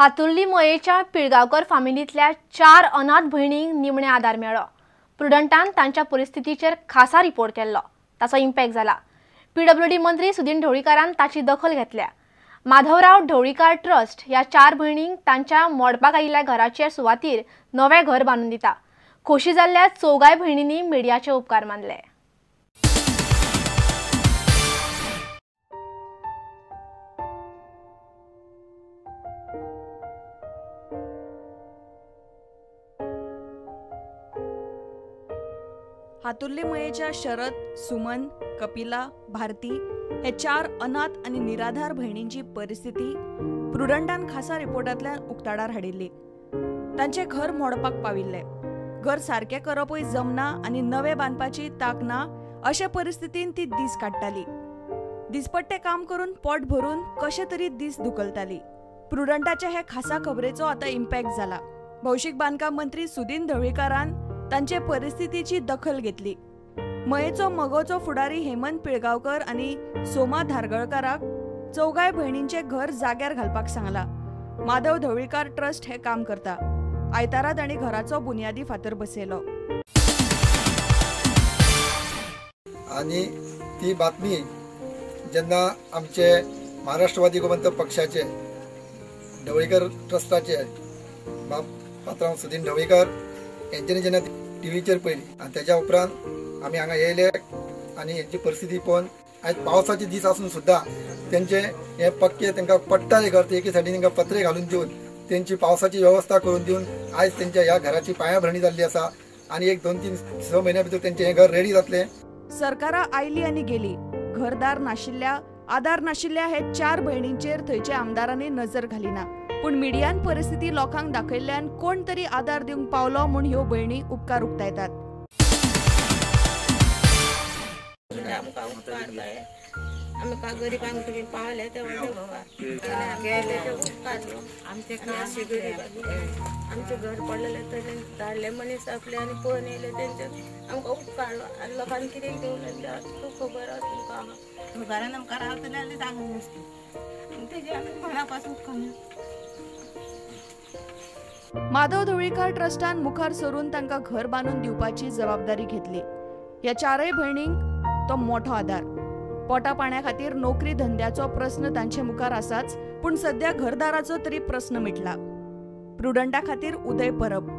हातुर्ली मयेच्या पिळगांवकर फामिलींतल्या 4 अनाथ भयणींक निमणे आदार मेळ्ळो। प्रुडंटान तांच्या परिस्थितीचेर खासा रिपोर्ट केल्लो, ताचो इम्पॅक्ट जाला। पीडब्ल्यूडी मंत्री सुदीन ढवळीकारान ताची दखल घेतल्या। माधवराव ढवळीकार ट्रस्ट ह्या 4 भयणींक तांच्या मोडपाक आयिल्ल्या घराचे सुवातेर नवें घर बांदून दिता। खोशी जाल्ल्या चौगाय भयणींनी मिडियाचे उपकार मानले। हातुर्ली मयेच्या शरद, सुमन, कपिला, भारती हे 4 अनाथ आणि निराधार भयणींची परिस्थिती प्रुडंटान खासा रिपोर्टांतल्यान उक्ताडार हाडिल्ली। तांचे घर मोडपाक पाविल्ले, घर सारके करपूय जमना आणि नवे बांदपाची ताक ना अशे परिस्थितीन ती दीस काडटाली। दिसपट्टे काम करून पोट भरून कशे तरी दीस धुकलताली। प्रुडंटाचे हे खासा खबरेचो आता इम्पॅक्ट जाला। भौशीक बांदकाम मंत्री सुदीन ढवळीकारान तांचे परिस्थितीची दखल घेतली। मयेचो मगोचो फुडारी हेमंत पिळगांवकर आणि सोमा धारगळकाराक चौगाय भयणींचे घर जाग्यार घालपाक सांगला। माधव ढवळीकार ट्रस्ट हे काम करता। आयतारा तांणी घराचो बुनियादी फातर बसयलो आणि ती बातमी जेन्ना आमचे महाराष्ट्रवादी गोमंतक पक्षाचे ढवळीकर ट्रस्टाचे पात्रांव सुदीन ढवळीकर यांच्यानी जेन्ना टीव्हीचेर पयली आणि त्याच्या उपरांत आमी हांगा येयले आणि यांची परिस्थिती पळोवन आयज पावसाचे दीस आसून सुद्धा त्यांचे हे पक्के तांकां पडटाले घर ते एके सायडीन तांकां पत्रे घालून दिवन त्यांची पावसाची व्यवस्था करून दिवन आयज त्यांच्या ह्या घराची पायाभरणी जाल्ली आसा आणि एक 2-3-6 महिन्या भितर त्यांचे हे घर रेडी जातले। सरकारा आयली आणि गेली, घरदार नाशिल्ल्या आधार नाशिल्ल्या हे 4 भयणींचेर थंयच्या आमदारांनी नजर घालिना। पण मिडियान परिस्थिती लोकांक दाखयल्ल्यान कोण तरी आधार दिवंक पावलो म्हूण ह्यो भयणी उपकार उक्तायतात। आम्ही का गरीबांक तुम्ही पावले ते गेले ते उपकारलो आमचे अशी गरीब आमचे घर पडलेले तरी धाडले मनीस आपले आणि पळोवन येयले तेंचे आमकां उपकारलो आनी लोकांनी कितें घेवन तूं खबर आसा तुमकां घरान आमकां रावतले जाल्यार जागो नासली तेजे आमी मनापासून उपकारलो। माधव ढवळीकार ट्रस्टान मुखार सरून तांकां घर बांदून दिवपाची जबाबदारी घेतली। ह्या 4 भयणींक तो मोठो आधार। पोटा पाण्या खातीर नोकरी धंद्याचो प्रश्न तांचे मुखार आसाच, पण सध्या घरदाराचो तरी प्रश्न मिटला। प्रुडंटा खातीर उदय परब।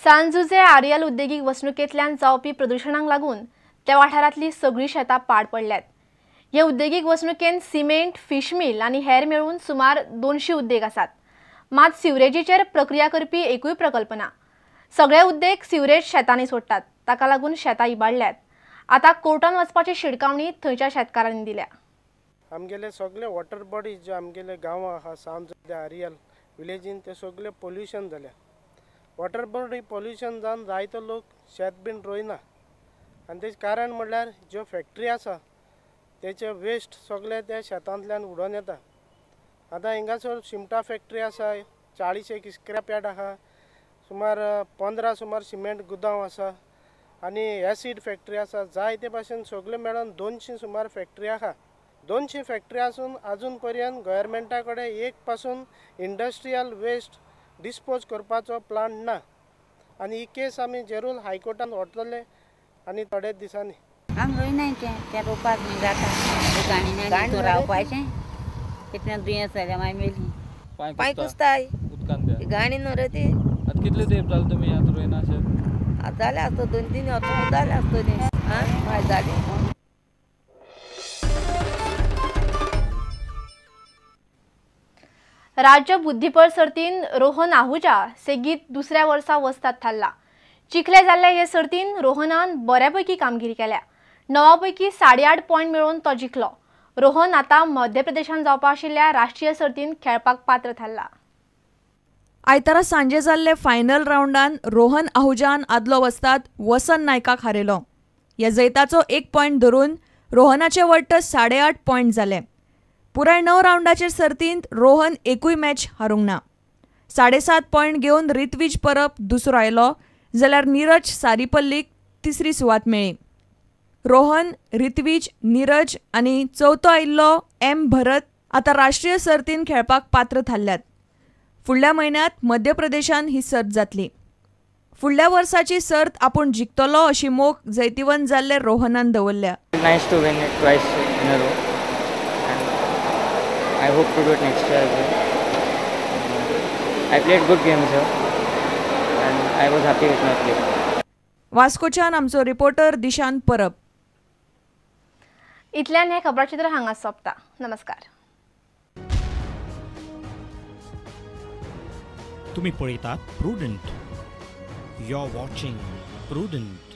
सांजुजे आर्यल उद्देगीक वसणुकेंतल्यान जावपी प्रदुशणाक लागून त्या वाठारांतली सगळीं शेतां पाड पडल्यात। हे उद्देगीक वसणुकेन सिमेंट, फिश मिल आणि हेर मेळून सुमार 200 उद्देग आसात। मात सिवरेजीचेर प्रक्रिया करपी एकूय प्रकल्प ना। सगळे उद्देग सिवरेज शेतांनी सोडटात, ताका लागून शेतां इबाडल्यात। आता कोर्टान वचपाची शिडकावणी थंयच्या शेतकारांनी दिल्या। आमगेले सगळे वॉटर बॉडीज जे आमगेले गांव आहा सांजुजे आर्यल विलेजीन ते सगळे पोल्युशन जाल्या। वॉटर बॉडी पोल्युशन जावन जायतो लोक शेत बीन रोयना आनी तेजें कारण म्हणल्यार ज्यो फॅक्टरी आसा तेचे वेस्ट सगळे त्या शेतांतल्यान उडोवन येता। आतां हिंगासर सिमटा फॅक्टरी आसा, 40 एक स्क्रॅप यार्ड आहा, सुमार 15 सुमार सिमेंट गुदांव आसा आनी एसीड फॅक्टरी आसा। जायते भाशेन सगळे मेळोन 200 सुमार फॅक्टरी आहा। 200 फॅक्टरी आसून अजून पर्यंत गव्हर्मेंटा कडेन एक पासून इंडस्ट्रियल वेस्ट डिस्पोज करपाचो प्लान ना आनी ही केस आमी जेरूल हायकोर्टान व्हरतले आनी थोड्याच दिसांनी। आम रोयनाय ते रोवपाक जाता गाणी नाही तो रावपाचें कितने दुयेंस जाल्या मागीर मेली पांय कुसताय उदकान गाणी न्हू रे ती। आतां कितले तेंप जालें तुमी आतां रोयना अशें? जाले आसतो 2-3 वर्सां जाले आसतो ती हय जाली। राज्य बुद्धीबळ सर्तीन रोहन आहुजा सेगीत दुसऱ्या वर्सा वस्ताद थारला। चिखले जाल्ले हे सर्तीन रोहनान बऱ्यापैकी कामगिरी केल्या। 9 पैकी 8.5 पॉयंट मेळोवन तो जिखलो। रोहन आता मध्य प्रदेशान जावपा आशिल्ल्या राष्ट्रीय सर्तीन खेळपाक पात्र थारला। आयतारा सांजे जाल्ले फायनल राउंडान रोहन आहुजान आदलो वस्ताद वसन नायकाक हारयलो। ह्या जैताचो 1 पॉयंट धरून रोहनाचे वट्ट 8.5 पॉयंट जाले। पुराय 9 राउंडाचेर सर्तींत रोहन एकूय मॅच हारूंक ना। 7.5 पॉयंट घेवन रित्विज परब दुसरो आयलो, जाल्यार नीरज सारीपल्लीक तिसरी सुवात मेळ्ळी। रोहन, रित्विज, नीरज आणि चौथो आयिल्लो एम भरत आता राष्ट्रीय सर्तीन खेळपाक पात्र थारल्यात. फुडल्या म्हयन्यात मध्य प्रदेशान ही सर्त जातली. फुडल्या वर्साची सर्त आपूण जिखतलो अशी मोख जैतिवंत जाल्ले रोहनान दवरल्या. Nice to win it twice in a row, and I hope to do it next year as well. I played good games here, and I was happy with my play. वास्कोच्यान आमचो रिपोर्टर दिशांत परब. इतल्यान हे खबराचित्र हांगा सोंपता. नमस्कार. तुम्ही पळयतात prudent. You're watching Prudent.